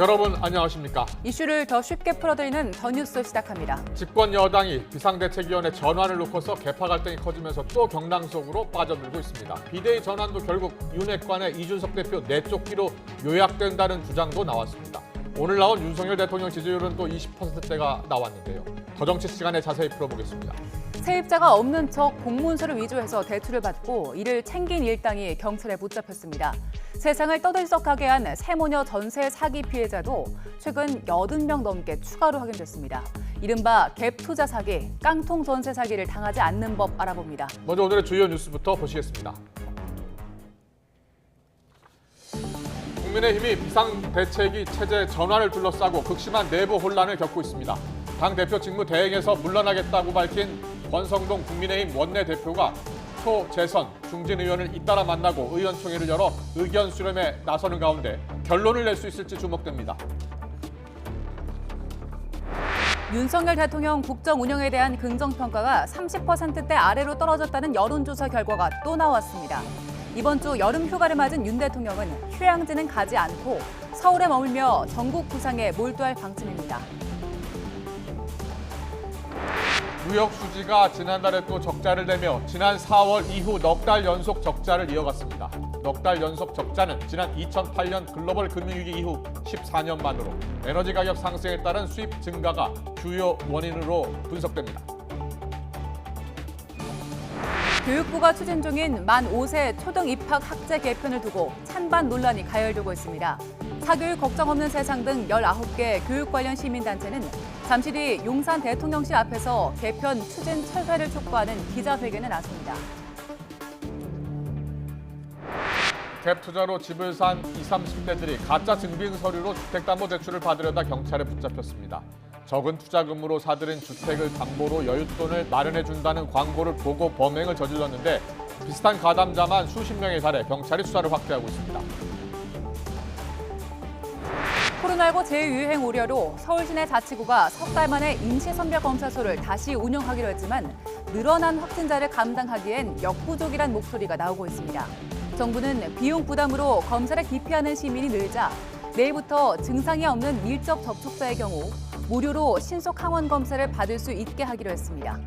여러분 안녕하십니까? 이슈를 더 쉽게 풀어드리는 더 뉴스 시작합니다. 집권 여당이 비상대책위원회 전환을 놓고서 개파 갈등이 커지면서 또 경랑 속으로 빠져들고 있습니다. 비대위 전환도 결국 윤핵관의 이준석 대표 내쫓기로 요약된다는 주장도 나왔습니다. 오늘 나온 윤석열 대통령 지지율은 또 20%대가 나왔는데요. 더 정치 시간에 자세히 풀어보겠습니다. 세입자가 없는 척 공문서를 위조해서 대출을 받고 이를 챙긴 일당이 경찰에 붙잡혔습니다. 세상을 떠들썩하게 한 세모녀 전세 사기 피해자도 최근 80명 넘게 추가로 확인됐습니다. 이른바 갭 투자 사기, 깡통 전세 사기를 당하지 않는 법 알아봅니다. 먼저 오늘의 주요 뉴스부터 보시겠습니다. 국민의힘이 비상대책위 체제 전환을 둘러싸고 극심한 내부 혼란을 겪고 있습니다. 당대표 직무 대행에서 물러나겠다고 밝힌 권성동 국민의힘 원내대표가 초재선 중진 의원을 잇따라 만나고 의원총회를 열어 의견 수렴에 나서는 가운데 결론을 낼 수 있을지 주목됩니다. 윤석열 대통령 국정 운영에 대한 긍정평가가 30%대 아래로 떨어졌다는 여론조사 결과가 또 나왔습니다. 이번 주 여름 휴가를 맞은 윤 대통령은 휴양지는 가지 않고 서울에 머물며 전국 구상에 몰두할 방침입니다. 무역 수지가 지난달에 또 적자를 내며 지난 4월 이후 넉 달 연속 적자를 이어갔습니다. 넉 달 연속 적자는 지난 2008년 글로벌 금융위기 이후 14년 만으로 에너지 가격 상승에 따른 수입 증가가 주요 원인으로 분석됩니다. 교육부가 추진 중인 만 5세 초등 입학 학제 개편을 두고 찬반 논란이 가열되고 있습니다. 사교육 걱정 없는 세상 등 19개 교육 관련 시민단체는 잠시 뒤 용산 대통령실 앞에서 개편 추진 철회를 촉구하는 기자회견에 나섭니다. 갭 투자로 집을 산 20, 30대들이 가짜 증빙 서류로 주택담보대출을 받으려다 경찰에 붙잡혔습니다. 적은 투자금으로 사들인 주택을 담보로 여윳돈을 마련해준다는 광고를 보고 범행을 저질렀는데 비슷한 가담자만 수십 명에 달해 경찰이 수사를 확대하고 있습니다. 코로나19 재유행 우려로 서울시내 자치구가 석 달 만에 임시선별검사소를 다시 운영하기로 했지만 늘어난 확진자를 감당하기엔 역부족이란 목소리가 나오고 있습니다. 정부는 비용 부담으로 검사를 기피하는 시민이 늘자 내일부터 증상이 없는 밀접 접촉자의 경우 무료로 신속 항원 검사를 받을 수 있게 하기로 했습니다.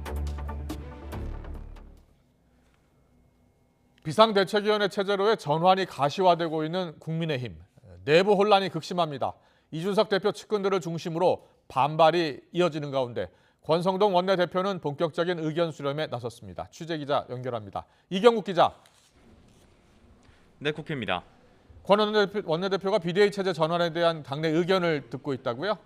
비상대책위원회 체제로의 전환이 가시화되고 있는 국민의힘. 내부 혼란이 극심합니다. 이준석 대표 측근들을 중심으로 반발이 이어지는 가운데 권성동 원내대표는 본격적인 의견 수렴에 나섰습니다. 취재기자 연결합니다. 이경국 기자. 네, 국회입니다. 권 원내대표가 비대위 체제 전환에 대한 당내 의견을 듣고 있다고요?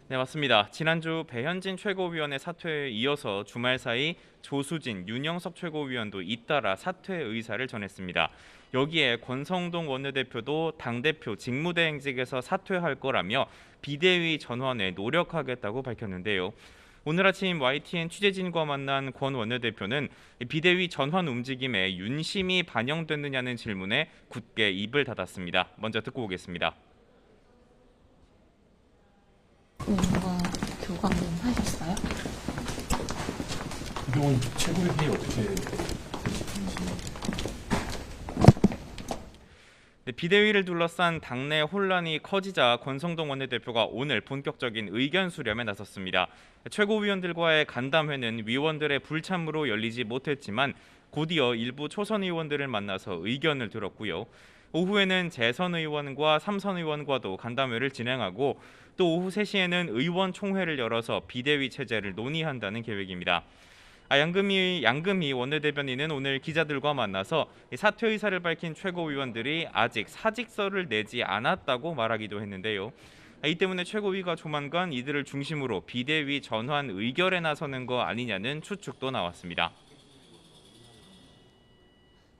네, 맞습니다. 지난주 배현진 최고위원의 사퇴에 이어서 주말 사이 조수진, 윤영석 최고위원도 잇따라 사퇴 의사를 전했습니다. 여기에 권성동 원내대표도 당대표 직무대행직에서 사퇴할 거라며 비대위 전환에 노력하겠다고 밝혔는데요. 오늘 아침 YTN 취재진과 만난 권 원내대표는 비대위 전환 움직임에 윤심이 반영됐느냐는 질문에 굳게 입을 닫았습니다. 먼저 듣고 오겠습니다. 뭔가 교감은 하셨어요? 그동안 최고위원이 어떻게 되시는지. 비대위를 둘러싼 당내 혼란이 커지자 권성동 원내대표가 오늘 본격적인 의견 수렴에 나섰습니다. 최고위원들과의 간담회는 위원들의 불참으로 열리지 못했지만 곧이어 일부 초선 의원들을 만나서 의견을 들었고요. 오후에는 재선 의원과 삼선 의원과도 간담회를 진행하고 또 오후 3시에는 의원총회를 열어서 비대위 체제를 논의한다는 계획입니다. 양금희 원내대변인은 오늘 기자들과 만나서 사퇴 의사를 밝힌 최고위원들이 아직 사직서를 내지 않았다고 말하기도 했는데요. 이 때문에 최고위가 조만간 이들을 중심으로 비대위 전환 의결에 나서는 거 아니냐는 추측도 나왔습니다.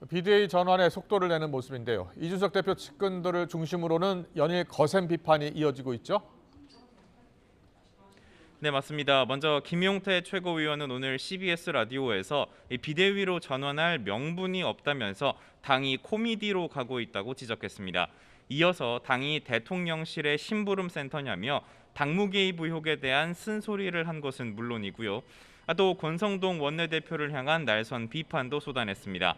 비대위 전환에 속도를 내는 모습인데요. 이준석 대표 측근들을 중심으로는 연일 거센 비판이 이어지고 있죠? 네, 맞습니다. 먼저 김용태 최고위원은 오늘 CBS 라디오에서 비대위로 전환할 명분이 없다면서 당이 코미디로 가고 있다고 지적했습니다. 이어서 당이 대통령실의 심부름 센터냐며 당무 개입 의혹에 대한 쓴소리를 한 것은 물론이고요. 또 권성동 원내대표를 향한 날선 비판도 쏟아냈습니다.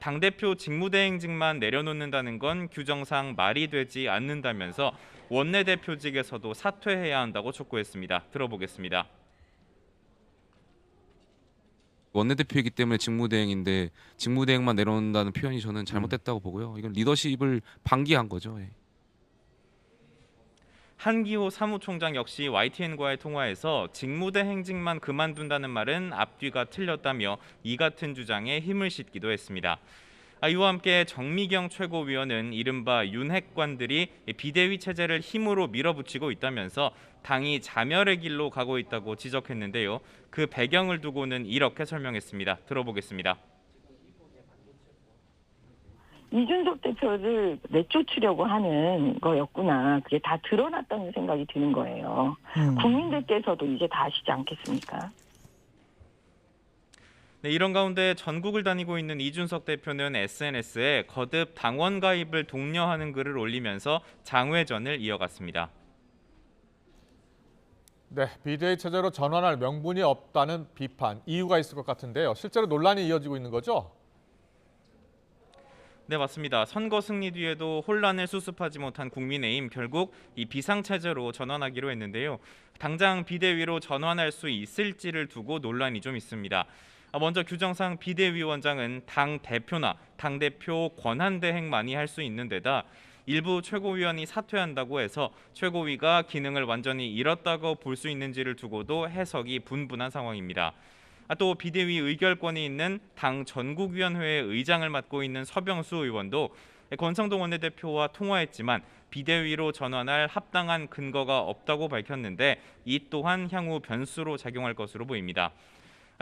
당대표 직무대행직만 내려놓는다는 건 규정상 말이 되지 않는다면서 원내대표직에서도 사퇴해야 한다고 촉구했습니다. 들어보겠습니다. 원내대표이기 때문에 직무대행인데 직무대행만 내려놓는다는 표현이 저는 잘못됐다고 보고요. 이건 리더십을 방기한 거죠. 예. 한기호 사무총장 역시 YTN과의 통화에서 직무대행직만 그만둔다는 말은 앞뒤가 틀렸다며 이 같은 주장에 힘을 싣기도 했습니다. 이와 함께 정미경 최고위원은 이른바 윤핵관들이 비대위 체제를 힘으로 밀어붙이고 있다면서 당이 자멸의 길로 가고 있다고 지적했는데요. 그 배경을 두고는 이렇게 설명했습니다. 들어보겠습니다. 이준석 대표를 내쫓으려고 하는 거였구나. 그게 다 드러났다는 생각이 드는 거예요. 국민들께서도 이제 다 아시지 않겠습니까? 네, 이런 가운데 전국을 다니고 있는 이준석 대표는 SNS에 거듭 당원 가입을 독려하는 글을 올리면서 장외전을 이어갔습니다. 네, 비대위 체제로 전환할 명분이 없다는 비판, 이유가 있을 것 같은데요. 실제로 논란이 이어지고 있는 거죠? 네, 맞습니다. 선거 승리 뒤에도 혼란을 수습하지 못한 국민의힘 결국 이 비상체제로 전환하기로 했는데요. 당장 비대위로 전환할 수 있을지를 두고 논란이 좀 있습니다. 먼저 규정상 비대위원장은 당 대표나 당대표 권한대행만이 할 수 있는 데다 일부 최고위원이 사퇴한다고 해서 최고위가 기능을 완전히 잃었다고 볼 수 있는지를 두고도 해석이 분분한 상황입니다. 또 비대위 의결권이 있는 당 전국위원회의 의장을 맡고 있는 서병수 의원도 권성동 원내대표와 통화했지만 비대위로 전환할 합당한 근거가 없다고 밝혔는데 이 또한 향후 변수로 작용할 것으로 보입니다.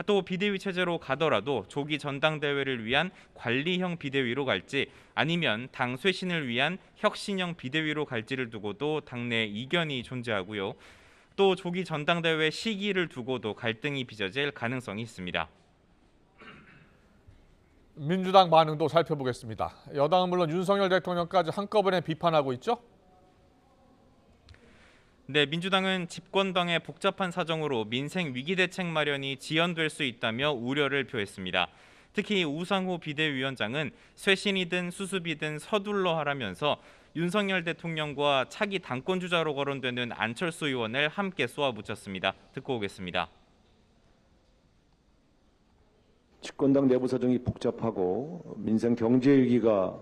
또 비대위 체제로 가더라도 조기 전당대회를 위한 관리형 비대위로 갈지 아니면 당 쇄신을 위한 혁신형 비대위로 갈지를 두고도 당내 이견이 존재하고요. 또 조기 전당대회 시기를 두고도 갈등이 빚어질 가능성이 있습니다. 민주당 반응도 살펴보겠습니다. 여당은 물론 윤석열 대통령까지 한꺼번에 비판하고 있죠? 네, 민주당은 집권당의 복잡한 사정으로 민생 위기 대책 마련이 지연될 수 있다며 우려를 표했습니다. 특히 우상호 비대위원장은 쇄신이든 수습이든 서둘러 하라면서 윤석열 대통령과 차기 당권 주자로 거론되는 안철수 의원을 함께 쏘아붙였습니다. 듣고 오겠습니다. 집권당 내부 사정이 복잡하고 민생 경제 위기가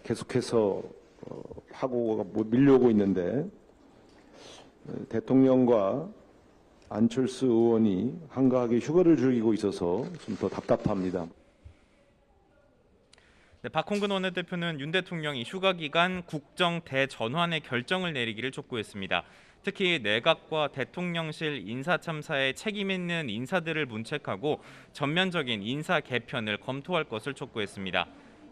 계속해서 하고 밀려오고 있는데 대통령과 안철수 의원이 한가하게 휴가를 즐기고 있어서 좀 더 답답합니다. 네, 박홍근 원내대표는 윤 대통령이 휴가 기간 국정 대전환의 결정을 내리기를 촉구했습니다. 특히 내각과 대통령실 인사 참사에 책임 있는 인사들을 문책하고 전면적인 인사 개편을 검토할 것을 촉구했습니다.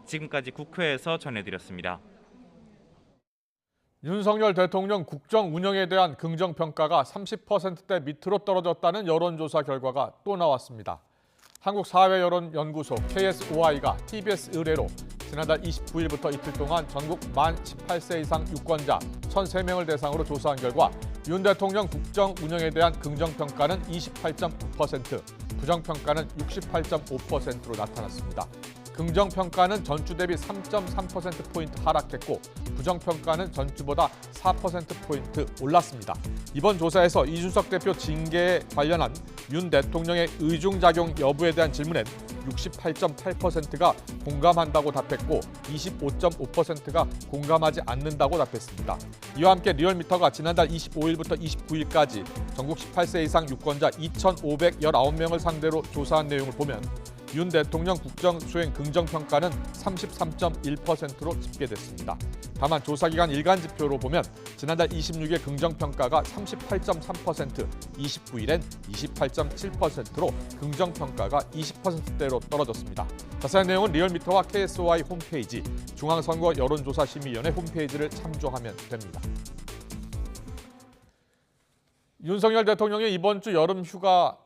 지금까지 국회에서 전해드렸습니다. 윤석열 대통령 국정 운영에 대한 긍정평가가 30%대 밑으로 떨어졌다는 여론조사 결과가 또 나왔습니다. 한국사회여론연구소 KSOI가 TBS 의뢰로 지난달 29일부터 이틀 동안 전국 만 18세 이상 유권자 1,003명을 대상으로 조사한 결과 윤 대통령 국정 운영에 대한 긍정평가는 28.9%, 부정평가는 68.5%로 나타났습니다. 긍정평가는 전주 대비 3.3%포인트 하락했고 부정평가는 전주보다 4%포인트 올랐습니다. 이번 조사에서 이준석 대표 징계에 관련한 윤 대통령의 의중작용 여부에 대한 질문엔 68.8%가 공감한다고 답했고 25.5%가 공감하지 않는다고 답했습니다. 이와 함께 리얼미터가 지난달 25일부터 29일까지 전국 18세 이상 유권자 2,519명을 상대로 조사한 내용을 보면 윤 대통령 국정 수행 긍정평가는 33.1%로 집계됐습니다. 다만 조사기간 일간지표로 보면 지난달 26일 긍정평가가 38.3%, 29일엔 28.7%로 긍정평가가 20%대로 떨어졌습니다. 자세한 내용은 리얼미터와 KSOI 홈페이지, 중앙선거 여론조사심의위원회 홈페이지를 참조하면 됩니다. 윤석열 대통령이 이번 주 여름 휴가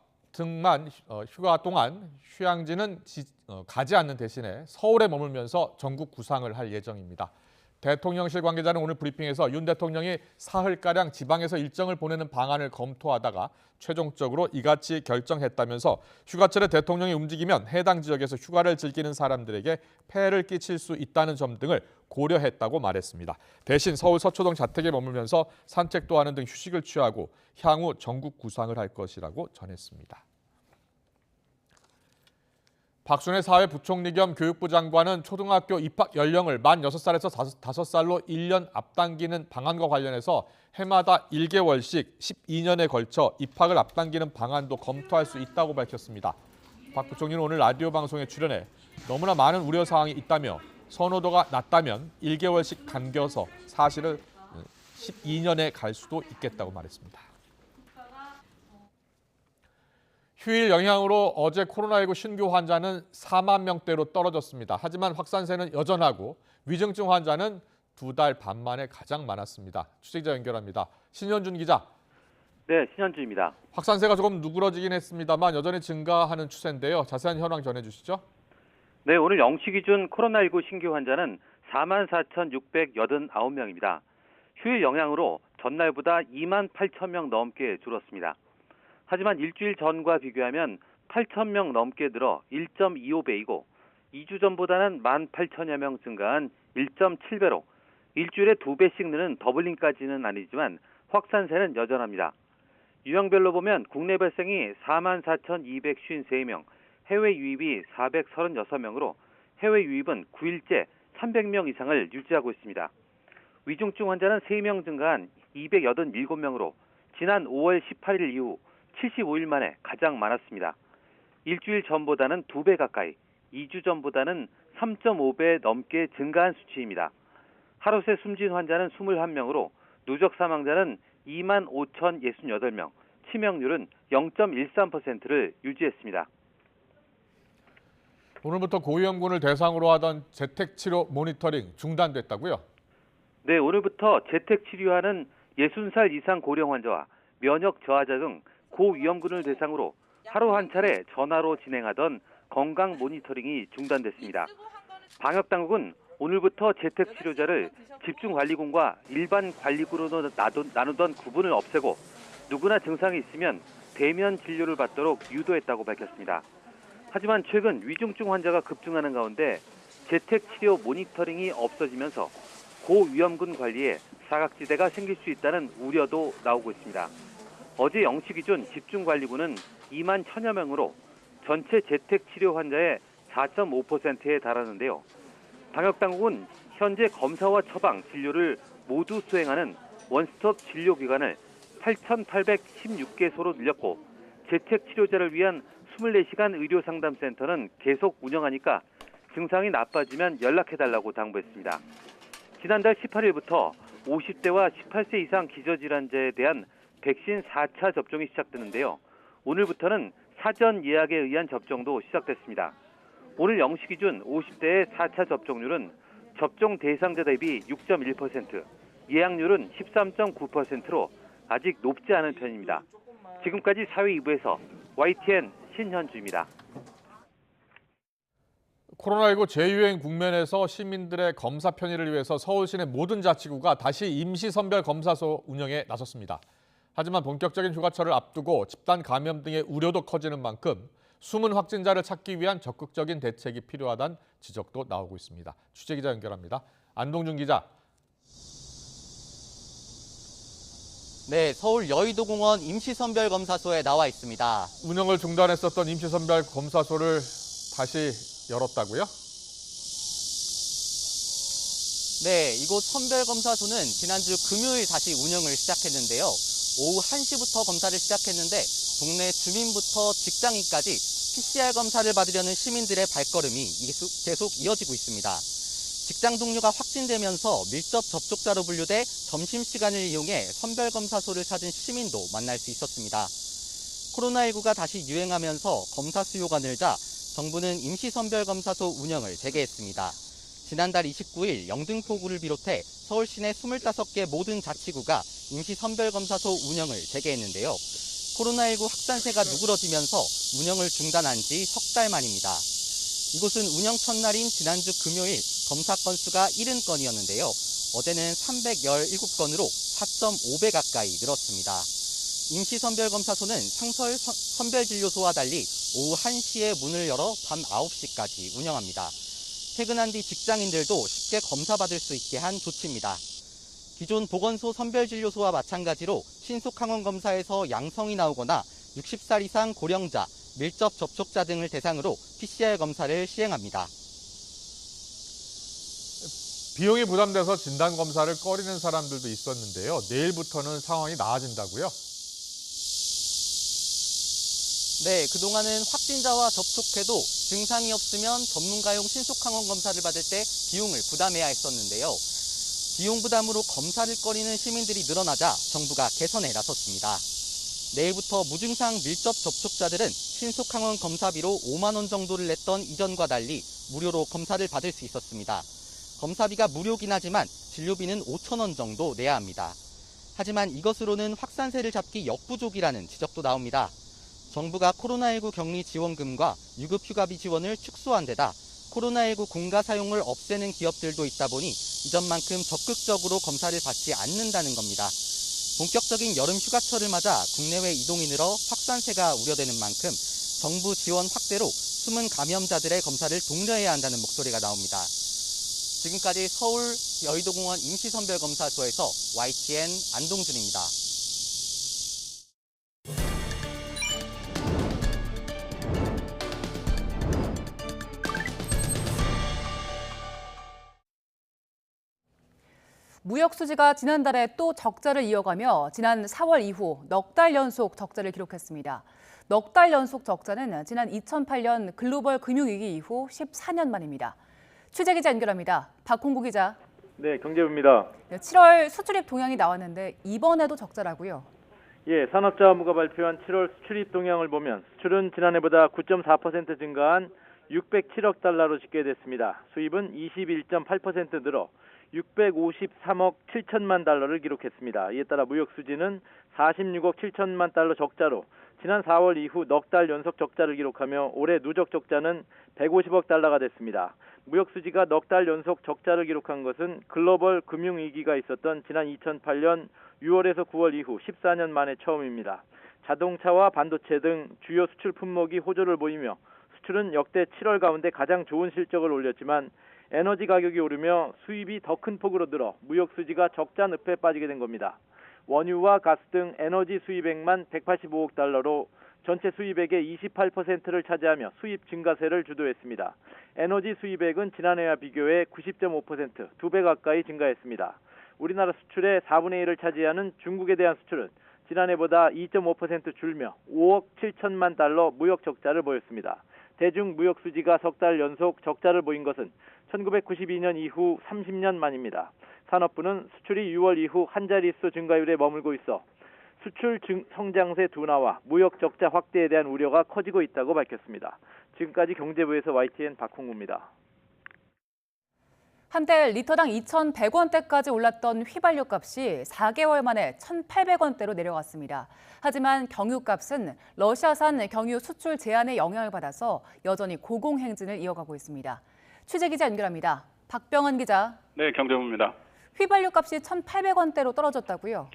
동안 휴양지는 가지 않는 대신에 서울에 머물면서 전국 구상을 할 예정입니다. 대통령실 관계자는 오늘 브리핑에서 윤 대통령이 사흘가량 지방에서 일정을 보내는 방안을 검토하다가 최종적으로 이같이 결정했다면서 휴가철에 대통령이 움직이면 해당 지역에서 휴가를 즐기는 사람들에게 폐해를 끼칠 수 있다는 점 등을 고려했다고 말했습니다. 대신 서울 서초동 자택에 머물면서 산책도 하는 등 휴식을 취하고 향후 전국 구상을 할 것이라고 전했습니다. 박순애 사회부총리 겸 교육부 장관은 초등학교 입학 연령을 만 6살에서 5살로 1년 앞당기는 방안과 관련해서 해마다 1개월씩 12년에 걸쳐 입학을 앞당기는 방안도 검토할 수 있다고 밝혔습니다. 박 부총리는 오늘 라디오 방송에 출연해 너무나 많은 우려사항이 있다며 선호도가 낮다면 1개월씩 당겨서 사실은 12년에 갈 수도 있겠다고 말했습니다. 휴일 영향으로 어제 코로나19 신규 환자는 4만 명대로 떨어졌습니다. 하지만 확산세는 여전하고 위중증 환자는 2달 반 만에 가장 많았습니다. 취재기자 연결합니다. 신현준 기자. 네, 신현주입니다. 확산세가 조금 누그러지긴 했습니다만 여전히 증가하는 추세인데요. 자세한 현황 전해주시죠. 네, 오늘 0시 기준 코로나19 신규 환자는 44,689명입니다. 휴일 영향으로 전날보다 2만 8천 명 넘게 줄었습니다. 하지만 일주일 전과 비교하면 8,000명 넘게 늘어 1.25배이고 2주 전보다는 18,000여 명 증가한 1.7배로 일주일에 2배씩 느는 더블링까지는 아니지만 확산세는 여전합니다. 유형별로 보면 국내 발생이 44,253명, 해외 유입이 436명으로 해외 유입은 9일째 300명 이상을 유지하고 있습니다. 위중증 환자는 3명 증가한 287명으로 지난 5월 18일 이후 75일 만에 가장 많았습니다. 일주일 전보다는 2배 가까이, 2주 전보다는 3.5배 넘게 증가한 수치입니다. 하루 새 숨진 환자는 21명으로 누적 사망자는 25,068명, 치명률은 0.13%를 유지했습니다. 오늘부터 고위험군을 대상으로 하던 재택치료 모니터링 중단됐다고요? 네, 오늘부터 재택치료하는 60살 이상 고령 환자와 면역 저하자 등 고위험군을 대상으로 하루 한 차례 전화로 진행하던 건강 모니터링이 중단됐습니다. 방역당국은 오늘부터 재택치료자를 집중관리군과 일반 관리군으로 나누던 구분을 없애고 누구나 증상이 있으면 대면 진료를 받도록 유도했다고 밝혔습니다. 하지만 최근 위중증 환자가 급증하는 가운데 재택치료 모니터링이 없어지면서 고위험군 관리에 사각지대가 생길 수 있다는 우려도 나오고 있습니다. 어제 0시 기준 집중관리군은 2만 1,000여 명으로 전체 재택치료 환자의 4.5%에 달하는데요. 방역당국은 현재 검사와 처방, 진료를 모두 수행하는 원스톱 진료기관을 8,816개소로 늘렸고 재택치료자를 위한 24시간 의료상담센터는 계속 운영하니까 증상이 나빠지면 연락해달라고 당부했습니다. 지난달 18일부터 50대와 18세 이상 기저질환자에 대한 백신 4차 접종이 시작되는데요. 오늘부터는 사전 예약에 의한 접종도 시작됐습니다. 오늘 0시 기준 50대의 4차 접종률은 접종 대상자 대비 6.1%, 예약률은 13.9%로 아직 높지 않은 편입니다. 지금까지 사회 2부에서 YTN 신현주입니다. 코로나19 재유행 국면에서 시민들의 검사 편의를 위해서 서울시내 모든 자치구가 다시 임시선별검사소 운영에 나섰습니다. 하지만 본격적인 휴가철을 앞두고 집단 감염 등의 우려도 커지는 만큼 숨은 확진자를 찾기 위한 적극적인 대책이 필요하다는 지적도 나오고 있습니다. 취재기자 연결합니다. 안동준 기자. 네, 서울 여의도공원 임시선별검사소에 나와 있습니다. 운영을 중단했었던 임시선별검사소를 다시 열었다고요? 네, 이곳 선별검사소는 지난주 금요일 다시 운영을 시작했는데요. 오후 1시부터 검사를 시작했는데 동네 주민부터 직장인까지 PCR 검사를 받으려는 시민들의 발걸음이 계속 이어지고 있습니다. 직장 동료가 확진되면서 밀접 접촉자로 분류돼 점심시간을 이용해 선별검사소를 찾은 시민도 만날 수 있었습니다. 코로나19가 다시 유행하면서 검사 수요가 늘자 정부는 임시선별검사소 운영을 재개했습니다. 지난달 29일 영등포구를 비롯해 서울 시내 25개 모든 자치구가 임시선별검사소 운영을 재개했는데요. 코로나19 확산세가 누그러지면서 운영을 중단한 지 석 달 만입니다. 이곳은 운영 첫날인 지난주 금요일 검사 건수가 70건이었는데요. 어제는 317건으로 4.5배 가까이 늘었습니다. 임시선별검사소는 상설 선별진료소와 달리 오후 1시에 문을 열어 밤 9시까지 운영합니다. 퇴근한 뒤 직장인들도 쉽게 검사받을 수 있게 한 조치입니다. 기존 보건소 선별진료소와 마찬가지로 신속항원검사에서 양성이 나오거나 60살 이상 고령자, 밀접 접촉자 등을 대상으로 PCR 검사를 시행합니다. 비용이 부담돼서 진단검사를 꺼리는 사람들도 있었는데요. 내일부터는 상황이 나아진다고요? 네, 그동안은 확진자와 접촉해도 증상이 없으면 전문가용 신속항원 검사를 받을 때 비용을 부담해야 했었는데요. 비용 부담으로 검사를 꺼리는 시민들이 늘어나자 정부가 개선에 나섰습니다. 내일부터 무증상 밀접 접촉자들은 신속항원 검사비로 5만 원 정도를 냈던 이전과 달리 무료로 검사를 받을 수 있었습니다. 검사비가 무료긴 하지만 진료비는 5천 원 정도 내야 합니다. 하지만 이것으로는 확산세를 잡기 역부족이라는 지적도 나옵니다. 정부가 코로나19 격리 지원금과 유급휴가비 지원을 축소한 데다 코로나19 공가 사용을 없애는 기업들도 있다 보니 이전만큼 적극적으로 검사를 받지 않는다는 겁니다. 본격적인 여름 휴가철을 맞아 국내외 이동이 늘어 확산세가 우려되는 만큼 정부 지원 확대로 숨은 감염자들의 검사를 독려해야 한다는 목소리가 나옵니다. 지금까지 서울 여의도공원 임시선별검사소에서 YTN 안동준입니다. 무역 수지가 지난달에 또 적자를 이어가며 지난 4월 이후 넉 달 연속 적자를 기록했습니다. 넉 달 연속 적자는 지난 2008년 글로벌 금융위기 이후 14년 만입니다. 취재기자 연결합니다. 박홍구 기자. 네, 경제부입니다. 7월 수출입 동향이 나왔는데 이번에도 적자라고요? 예, 산업자원부가 발표한 7월 수출입 동향을 보면 수출은 지난해보다 9.4% 증가한 607억 달러로 집계됐습니다. 수입은 21.8% 늘어 653억 7천만 달러를 기록했습니다. 이에 따라 무역 수지는 46억 7천만 달러 적자로 지난 4월 이후 넉 달 연속 적자를 기록하며 올해 누적 적자는 150억 달러가 됐습니다. 무역 수지가 넉 달 연속 적자를 기록한 것은 글로벌 금융위기가 있었던 지난 2008년 6월에서 9월 이후 14년 만에 처음입니다. 자동차와 반도체 등 주요 수출 품목이 호조를 보이며 수출은 역대 7월 가운데 가장 좋은 실적을 올렸지만 에너지 가격이 오르며 수입이 더 큰 폭으로 늘어 무역 수지가 적자 늪에 빠지게 된 겁니다. 원유와 가스 등 에너지 수입액만 185억 달러로 전체 수입액의 28%를 차지하며 수입 증가세를 주도했습니다. 에너지 수입액은 지난해와 비교해 90.5%, 2배 가까이 증가했습니다. 우리나라 수출의 4분의 1을 차지하는 중국에 대한 수출은 지난해보다 2.5% 줄며 5억 7천만 달러 무역 적자를 보였습니다. 대중 무역 수지가 석 달 연속 적자를 보인 것은 1992년 이후 30년 만입니다. 산업부는 수출이 6월 이후 한 자릿수 증가율에 머물고 있어 수출 성장세 둔화와 무역 적자 확대에 대한 우려가 커지고 있다고 밝혔습니다. 지금까지 경제부에서 YTN 박홍구입니다. 한때 리터당 2,100원대까지 올랐던 휘발유 값이 4개월 만에 1,800원대로 내려왔습니다. 하지만 경유값은 러시아산 경유 수출 제한의 영향을 받아서 여전히 고공행진을 이어가고 있습니다. 취재기자 연결합니다. 박병원 기자. 네, 경제부입니다. 휘발유 값이 1,800원대로 떨어졌다고요?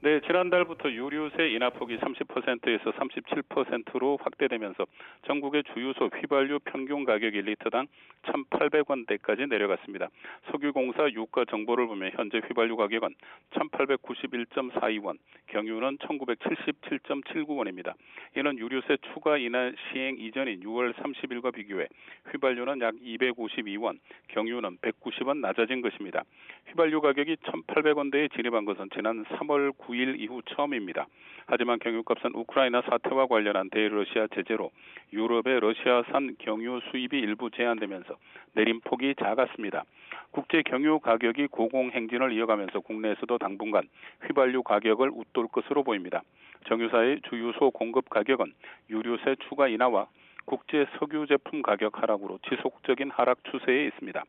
네, 지난달부터 유류세 인하폭이 30%에서 37%로 확대되면서 전국의 주유소 휘발유 평균 가격이 리터당 1,800원대까지 내려갔습니다. 석유공사 유가 정보를 보면 현재 휘발유 가격은 1,891.42원, 경유는 1,977.79원입니다. 이는 유류세 추가 인하 시행 이전인 6월 30일과 비교해 휘발유는 약 252원, 경유는 190원 낮아진 것입니다. 휘발유 가격이 1,800원대에 진입한 것은 지난 3월 9일 이후 처음입니다. 하지만 경유값은 우크라이나 사태와 관련한 대러시아 제재로 유럽의 러시아산 경유 수입이 일부 제한되면서 내림폭이 작았습니다. 국제 경유 가격이 고공행진을 이어가면서 국내에서도 당분간 휘발유 가격을 웃돌 것으로 보입니다. 정유사의 주유소 공급 가격은 유류세 추가 인하와 국제 석유 제품 가격 하락으로 지속적인 하락 추세에 있습니다.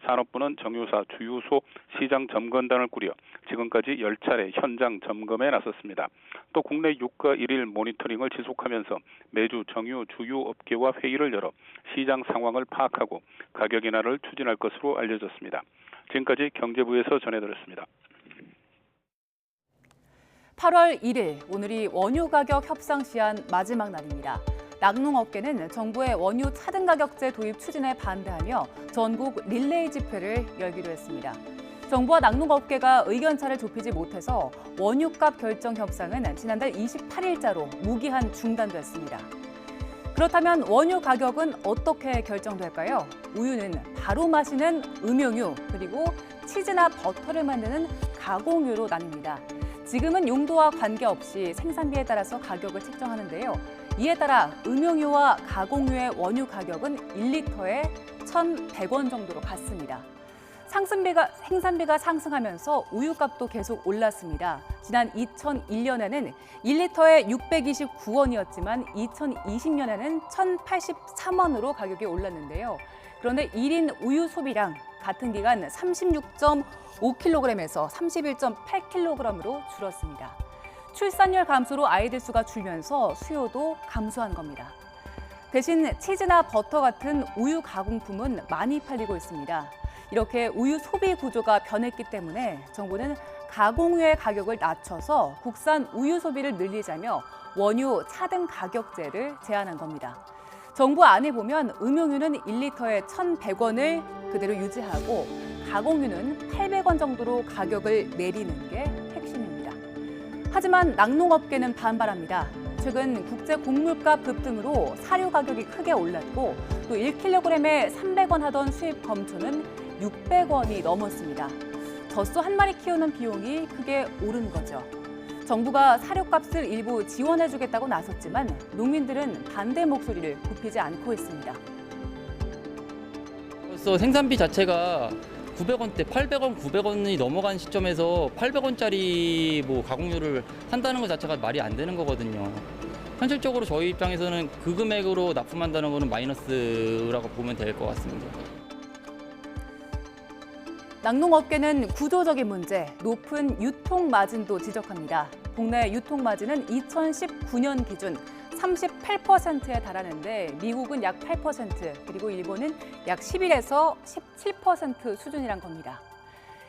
산업부는 정유사 주유소 시장 점검단을 꾸려 지금까지 10차례 현장 점검에 나섰습니다. 또 국내 유가 1일 모니터링을 지속하면서 매주 정유 주유업계와 회의를 열어 시장 상황을 파악하고 가격 인하를 추진할 것으로 알려졌습니다. 지금까지 경제부에서 전해드렸습니다. 8월 1일, 오늘이 원유 가격 협상 시한 마지막 날입니다. 낙농업계는 정부의 원유 차등 가격제 도입 추진에 반대하며 전국 릴레이 집회를 열기로 했습니다. 정부와 낙농업계가 의견차를 좁히지 못해서 원유값 결정 협상은 지난달 28일자로 무기한 중단됐습니다. 그렇다면 원유 가격은 어떻게 결정될까요? 우유는 바로 마시는 음용유, 그리고 치즈나 버터를 만드는 가공유로 나뉩니다. 지금은 용도와 관계없이 생산비에 따라서 가격을 책정하는데요. 이에 따라 음용유와 가공유의 원유 가격은 1리터에 1,100원 정도로 갔습니다. 생산비가 상승하면서 우유값도 계속 올랐습니다. 지난 2001년에는 1리터에 629원이었지만 2020년에는 1,083원으로 가격이 올랐는데요. 그런데 1인 우유 소비량 같은 기간 36.5kg에서 31.8kg으로 줄었습니다. 출산율 감소로 아이들 수가 줄면서 수요도 감소한 겁니다. 대신 치즈나 버터 같은 우유 가공품은 많이 팔리고 있습니다. 이렇게 우유 소비 구조가 변했기 때문에 정부는 가공유의 가격을 낮춰서 국산 우유 소비를 늘리자며 원유 차등 가격제를 제안한 겁니다. 정부 안에 보면 음용유는 1리터에 1,100원을 그대로 유지하고 가공유는 800원 정도로 가격을 내리는 게 핵심입니다. 하지만 낙농업계는 반발합니다. 최근 국제 곡물값 급등으로 사료 가격이 크게 올랐고 또 1kg에 300원 하던 수입 검초는 600원이 넘었습니다. 젖소 한 마리 키우는 비용이 크게 오른 거죠. 정부가 사료값을 일부 지원해주겠다고 나섰지만 농민들은 반대 목소리를 굽히지 않고 있습니다. 벌써 생산비 자체가 900원대, 800원, 900원이 넘어간 시점에서 800원짜리 가공유를 한다는 것 자체가 말이 안 되는 거거든요. 현실적으로 저희 입장에서는 그 금액으로 납품한다는 거는 마이너스라고 보면 될 것 같습니다. 낙농업계는 구조적인 문제, 높은 유통 마진도 지적합니다. 국내 유통 마진은 2019년 기준 38%에 달하는데 미국은 약 8%, 그리고 일본은 약 11에서 17% 수준이란 겁니다.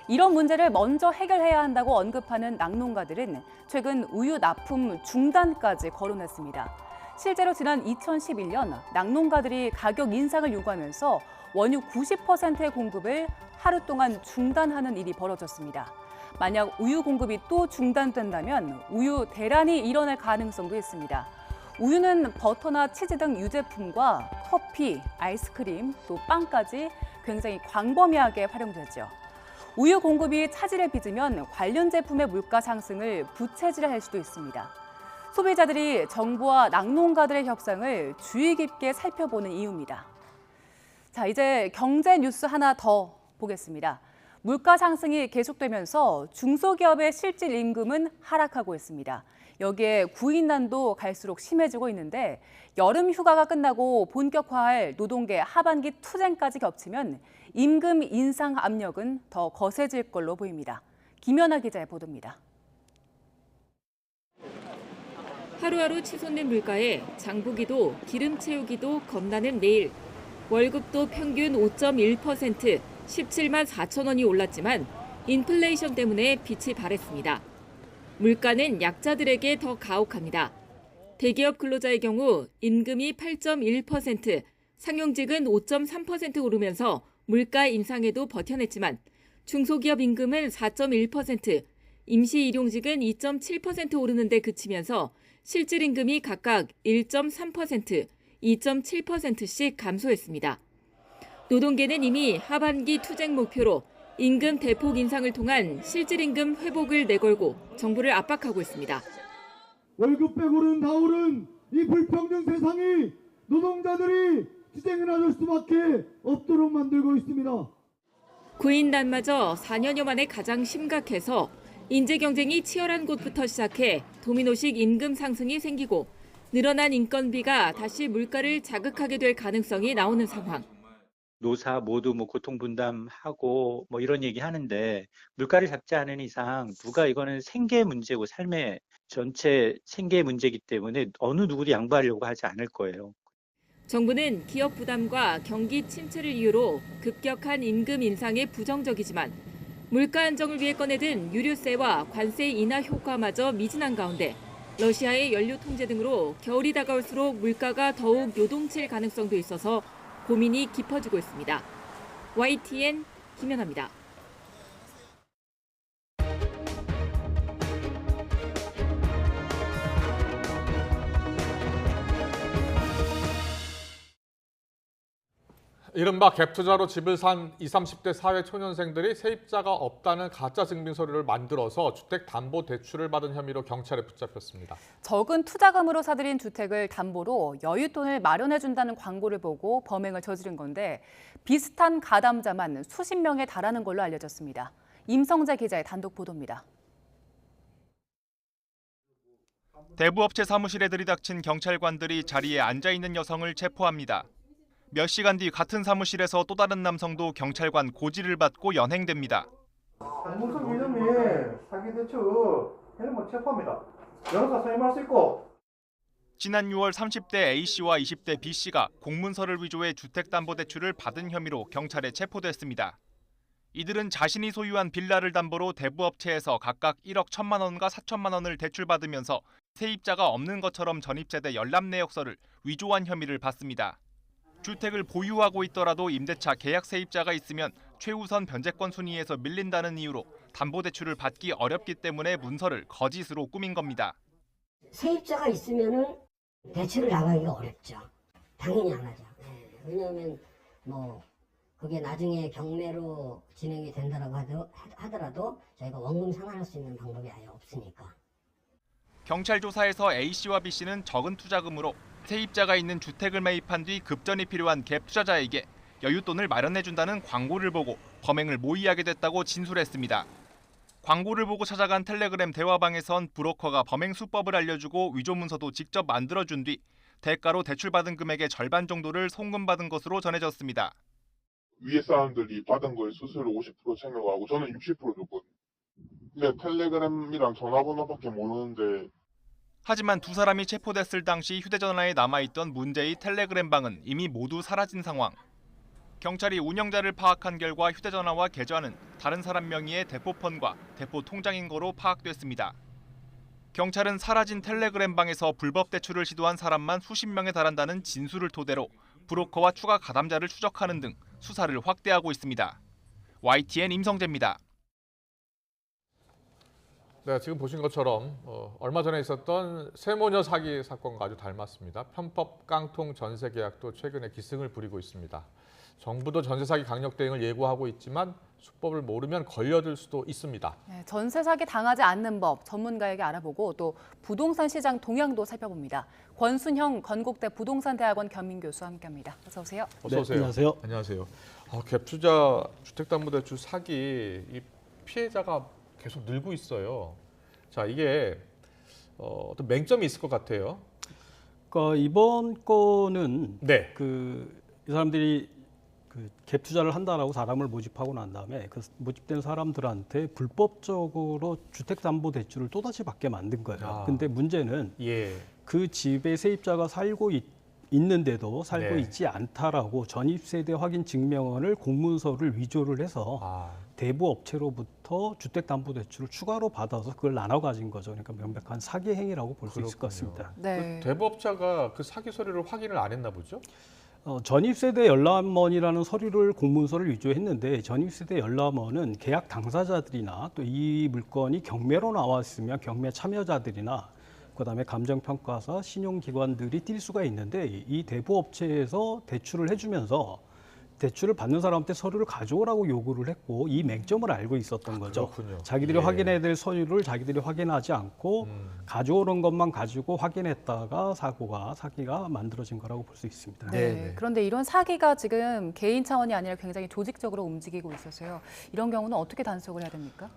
이런 문제를 먼저 해결해야 한다고 언급하는 낙농가들은 최근 우유 납품 중단까지 거론했습니다. 실제로 지난 2011년 낙농가들이 가격 인상을 요구하면서 원유 90%의 공급을 하루 동안 중단하는 일이 벌어졌습니다. 만약 우유 공급이 또 중단된다면 우유 대란이 일어날 가능성도 있습니다. 우유는 버터나 치즈 등 유제품과 커피, 아이스크림, 또 빵까지 굉장히 광범위하게 활용되죠. 우유 공급이 차질을 빚으면 관련 제품의 물가 상승을 부채질할 수도 있습니다. 소비자들이 정부와 낙농가들의 협상을 주의 깊게 살펴보는 이유입니다. 자, 이제 경제 뉴스 하나 더 보겠습니다. 물가 상승이 계속되면서 중소기업의 실질 임금은 하락하고 있습니다. 여기에 구인난도 갈수록 심해지고 있는데 여름 휴가가 끝나고 본격화할 노동계 하반기 투쟁까지 겹치면 임금 인상 압력은 더 거세질 걸로 보입니다. 김연아 기자의 보도입니다. 하루하루 치솟는 물가에 장보기도 기름 채우기도 겁나는 내일. 월급도 평균 5.1%, 17만 4천 원이 올랐지만 인플레이션 때문에 빛이 발했습니다. 물가는 약자들에게 더 가혹합니다. 대기업 근로자의 경우 임금이 8.1%, 상용직은 5.3% 오르면서 물가 인상에도 버텨냈지만 중소기업 임금은 4.1%, 임시일용직은 2.7% 오르는 데 그치면서 실질 임금이 각각 1.3%, 2.7%씩 감소했습니다. 노동계는 이미 하반기 투쟁 목표로 임금 대폭 인상을 통한 실질 임금 회복을 내걸고 정부를 압박하고 있습니다. 월급 빼고는 다 오른 이 불평등 세상이 노동자들이 투쟁을 하실 수밖에 없도록 만들고 있습니다. 구인난마저 4년여 만에 가장 심각해서 인재 경쟁이 치열한 곳부터 시작해 도미노식 임금 상승이 생기고 늘어난 인건비가 다시 물가를 자극하게 될 가능성이 나오는 상황. 노사 모두 뭐 고통 분담하고 뭐 이런 얘기 하는데 물가를 잡지 않은 이상 누가 이거는 생계 문제고 삶의 전체 생계 문제이기 때문에 어느 누구도 양보하려고 하지 않을 거예요. 정부는 기업 부담과 경기 침체를 이유로 급격한 임금 인상에 부정적이지만 물가 안정을 위해 꺼내든 유류세와 관세 인하 효과마저 미진한 가운데 러시아의 연료 통제 등으로 겨울이 다가올수록 물가가 더욱 요동칠 가능성도 있어서 고민이 깊어지고 있습니다. YTN 김연아입니다. 이른바 갭투자로 집을 산 20, 30대 사회 초년생들이 세입자가 없다는 가짜 증빙 서류를 만들어서 주택담보대출을 받은 혐의로 경찰에 붙잡혔습니다. 적은 투자금으로 사들인 주택을 담보로 여윳돈을 마련해준다는 광고를 보고 범행을 저지른 건데 비슷한 가담자만 수십 명에 달하는 걸로 알려졌습니다. 임성재 기자의 단독 보도입니다. 대부업체 사무실에 들이닥친 경찰관들이 자리에 앉아있는 여성을 체포합니다. 몇 시간 뒤 같은 사무실에서 또 다른 남성도 경찰관 고지를 받고 연행됩니다. 공문서 이름이 사기 대출 이런 거 체포합니다. 여러가 사임할 수 있고. 지난 6월 30대 A씨와 20대 B씨가 공문서를 위조해 주택담보대출을 받은 혐의로 경찰에 체포됐습니다. 이들은 자신이 소유한 빌라를 담보로 대부업체에서 각각 1억 1천만 원과 4천만 원을 대출받으면서 세입자가 없는 것처럼 전입세대 열람 내역서를 위조한 혐의를 받습니다. 주택을 보유하고 있더라도 임대차 계약 세입자가 있으면 최우선 변제권 순위에서 밀린다는 이유로 담보대출을 받기 어렵기 때문에 문서를 거짓으로 꾸민 겁니다. 세입자가 있으면은 대출을 나가기가 어렵죠. 당연히 안 하죠. 왜냐하면 뭐 그게 나중에 경매로 진행이 된다라고 하더라도 저희가 원금 상환할 수 있는 방법이 아예 없으니까. 경찰 조사에서 A씨와 B씨는 적은 투자금으로 세입자가 있는 주택을 매입한 뒤 급전이 필요한 갭 투자자에게 여윳돈을 마련해준다는 광고를 보고 범행을 모의하게 됐다고 진술했습니다. 광고를 보고 찾아간 텔레그램 대화방에선 브로커가 범행 수법을 알려주고 위조 문서도 직접 만들어준 뒤 대가로 대출받은 금액의 절반 정도를 송금받은 것으로 전해졌습니다. 위에 사람들이 받은 거에 수수료 50% 챙겨가고 저는 60% 줬거든요. 근데 텔레그램이랑 전화번호밖에 모르는데. 하지만 두 사람이 체포됐을 당시 휴대전화에 남아있던 문제의 텔레그램 방은 이미 모두 사라진 상황. 경찰이 운영자를 파악한 결과 휴대전화와 계좌는 다른 사람 명의의 대포폰과 대포 통장인 거로 파악됐습니다. 경찰은 사라진 텔레그램 방에서 불법 대출을 시도한 사람만 수십 명에 달한다는 진술을 토대로 브로커와 추가 가담자를 추적하는 등 수사를 확대하고 있습니다. YTN 임성재입니다. 네, 지금 보신 것처럼 얼마 전에 있었던 세모녀 사기 사건과 아주 닮았습니다. 편법 깡통 전세 계약도 최근에 기승을 부리고 있습니다. 정부도 전세 사기 강력 대응을 예고하고 있지만 수법을 모르면 걸려들 수도 있습니다. 네, 전세 사기 당하지 않는 법 전문가에게 알아보고 또 부동산 시장 동향도 살펴봅니다. 권순형 건국대 부동산대학원 겸임 교수와 함께합니다. 어서 오세요. 어서 오세요. 네, 안녕하세요. 안녕하세요. 갭 투자 주택담보대출 사기 이 피해자가 계속 늘고 있어요. 자, 이게 어떤 맹점이 있을 것 같아요. 그러니까 이번 건은 네. 이 사람들이 갭 투자를 한다라고 사람을 모집하고 난 다음에 그 모집된 사람들한테 불법적으로 주택담보대출을 또다시 받게 만든 거예요. 근데 문제는 그 집에 세입자가 살고 있는데도 살고 네. 있지 않다라고 전입세대 확인 증명원을 공문서를 위조를 해서 대부업체로부터 주택담보대출을 추가로 받아서 그걸 나눠 가진 거죠. 그러니까 명백한 사기 행위라고 볼 수 있을 것 같습니다. 네. 그 대부업자가 그 사기 서류를 확인을 안 했나 보죠? 전입세대 열람원이라는 서류를 공문서를 위조했는데 전입세대 열람원은 계약 당사자들이나 또 이 물건이 경매로 나왔으면 경매 참여자들이나 그다음에 감정평가사, 신용기관들이 뛸 수가 있는데 이 대부업체에서 대출을 해주면서 대출을 받는 사람한테 서류를 가져오라고 요구를 했고 이 맹점을 알고 있었던 거죠. 그렇군요. 자기들이 확인해야 될 서류를 자기들이 확인하지 않고 가져오는 것만 가지고 확인했다가 사기가 만들어진 거라고 볼 수 있습니다. 네. 그런데 이런 사기가 지금 개인 차원이 아니라 굉장히 조직적으로 움직이고 있어서요. 이런 경우는 어떻게 단속을 해야 됩니까?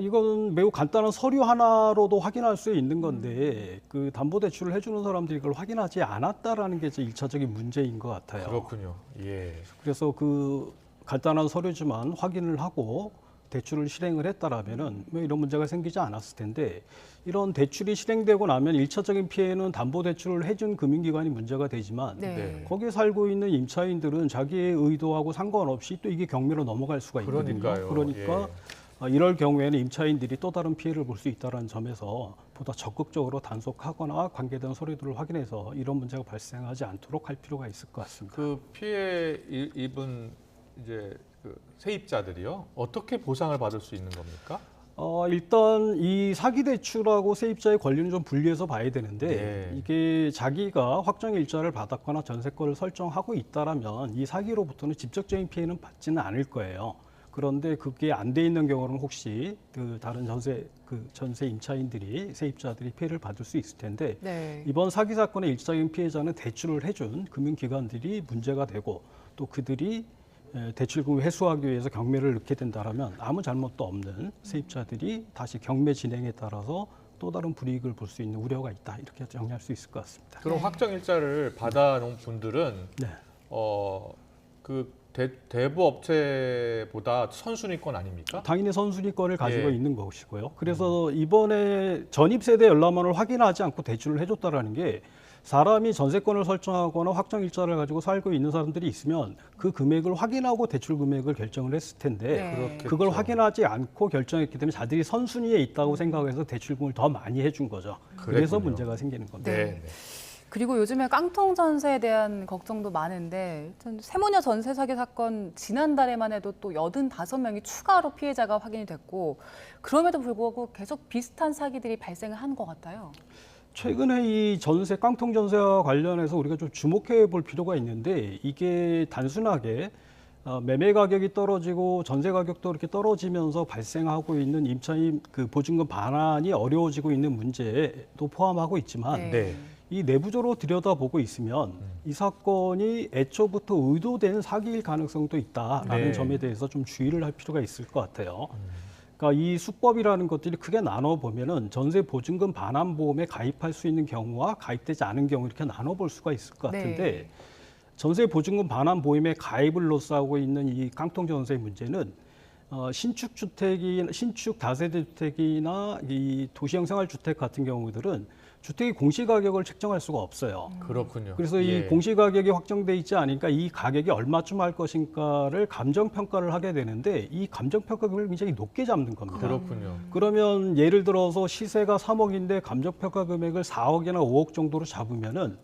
이건 매우 간단한 서류 하나로도 확인할 수 있는 건데 그 담보대출을 해주는 사람들이 그걸 확인하지 않았다라는 게 이제 1차적인 문제인 것 같아요. 그렇군요. 예. 그래서 그 간단한 서류지만 확인을 하고 대출을 실행을 했다라면은 뭐 이런 문제가 생기지 않았을 텐데 이런 대출이 실행되고 나면 1차적인 피해는 담보대출을 해준 금융기관이 문제가 되지만 거기에 살고 있는 임차인들은 자기의 의도하고 상관없이 또 이게 경매로 넘어갈 수가 있거든요. 그러니까요. 그러니까 이럴 경우에는 임차인들이 또 다른 피해를 볼 수 있다는 점에서 보다 적극적으로 단속하거나 관계된 서류들을 확인해서 이런 문제가 발생하지 않도록 할 필요가 있을 것 같습니다. 그 피해 입은 이제 그 세입자들이요 어떻게 보상을 받을 수 있는 겁니까? 일단 이 사기 대출하고 세입자의 권리는 좀 분리해서 봐야 되는데 이게 자기가 확정 일자를 받았거나 전세권을 설정하고 있다라면 이 사기로부터는 직접적인 피해는 받지는 않을 거예요. 그런데 그게 안 돼 있는 경우는 혹시 그 다른 전세 임차인들이 세입자들이 피해를 받을 수 있을 텐데 이번 사기 사건의 일차적인 피해자는 대출을 해준 금융기관들이 문제가 되고 또 그들이 대출금을 회수하기 위해서 경매를 넣게 된다면 아무 잘못도 없는 세입자들이 다시 경매 진행에 따라서 또 다른 불이익을 볼 수 있는 우려가 있다 이렇게 정리할 수 있을 것 같습니다. 그럼 확정일자를 받아놓은 분들은 그 대부 업체보다 선순위권 아닙니까? 당연히 선순위권을 가지고 있는 것이고요. 그래서 이번에 전입세대 열람원을 확인하지 않고 대출을 해줬다라는 게 사람이 전세권을 설정하거나 확정일자를 가지고 살고 있는 사람들이 있으면 그 금액을 확인하고 대출 금액을 결정을 했을 텐데 그걸 확인하지 않고 결정했기 때문에 자들이 선순위에 있다고 생각해서 대출금을 더 많이 해준 거죠. 그래서 문제가 생기는 겁니다. 그리고 요즘에 깡통 전세에 대한 걱정도 많은데 세모녀 전세 사기 사건 지난달에만 해도 또 85명이 추가로 피해자가 확인이 됐고 그럼에도 불구하고 계속 비슷한 사기들이 발생을 한 것 같아요. 최근에 이 전세 깡통 전세와 관련해서 우리가 좀 주목해 볼 필요가 있는데 이게 단순하게 매매 가격이 떨어지고 전세 가격도 이렇게 떨어지면서 발생하고 있는 임차인 그 보증금 반환이 어려워지고 있는 문제도 포함하고 있지만 이 내부적으로 들여다보고 있으면 이 사건이 애초부터 의도된 사기일 가능성도 있다라는 점에 대해서 좀 주의를 할 필요가 있을 것 같아요. 그러니까 이 수법이라는 것들이 크게 나눠보면은 전세 보증금 반환 보험에 가입할 수 있는 경우와 가입되지 않은 경우 이렇게 나눠볼 수가 있을 것 같은데 전세 보증금 반환 보험에 가입을 로스하고 있는 이 깡통 전세 문제는 신축 주택이 신축 다세대 주택이나 이 도시형 생활주택 같은 경우들은 주택의 공시가격을 책정할 수가 없어요. 그렇군요. 그래서 이 공시가격이 확정돼 있지 않으니까 이 가격이 얼마쯤 할 것인가를 감정평가를 하게 되는데 이 감정평가금을 굉장히 높게 잡는 겁니다. 그렇군요. 그러면 예를 들어서 시세가 3억인데 감정평가 금액을 4억이나 5억 정도로 잡으면은